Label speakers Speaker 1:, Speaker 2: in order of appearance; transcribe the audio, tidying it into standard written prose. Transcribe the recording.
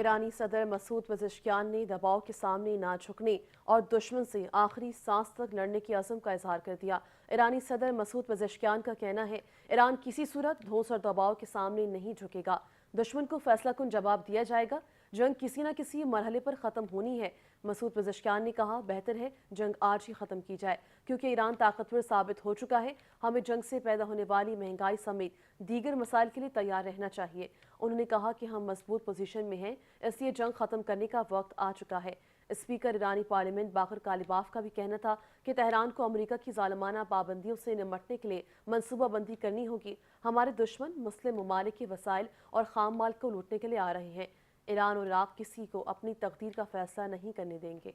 Speaker 1: ایرانی صدر Masoud Pezeshkian نے دباؤ کے سامنے نہ جھکنے اور دشمن سے آخری سانس تک لڑنے کی عزم کا اظہار کر دیا۔ ایرانی صدر مسعود پزشکیان کا کہنا ہے، ایران کسی صورت دھوس اور دباؤ کے سامنے نہیں جھکے گا۔ دشمن کو فیصلہ کن جواب دیا جائے گا۔ جنگ کسی نہ کسی مرحلے پر ختم ہونی ہے۔ مسعود پزشکیان نے کہا، بہتر ہے جنگ آج ہی ختم کی جائے کیونکہ ایران طاقتور ثابت ہو چکا ہے۔ ہمیں جنگ سے پیدا ہونے والی مہنگائی سمیت دیگر مسائل کے لیے تیار رہنا چاہیے۔ انہوں نے کہا کہ ہم مضبوط پوزیشن میں ہیں، اس لیے جنگ ختم کرنے کا وقت آ چکا ہے۔ اسپیکر ایرانی پارلیمنٹ باقر کالیباف کا بھی کہنا تھا کہ تہران کو امریکہ کی ظالمانہ پابندیوں سے نمٹنے کے لیے منصوبہ بندی کرنی ہوگی۔ ہمارے دشمن مسلم ممالک کے وسائل اور خام مال کو لوٹنے کے لیے آ رہے ہیں۔ ایران اور عراق کسی کو اپنی تقدیر کا فیصلہ نہیں کرنے دیں گے۔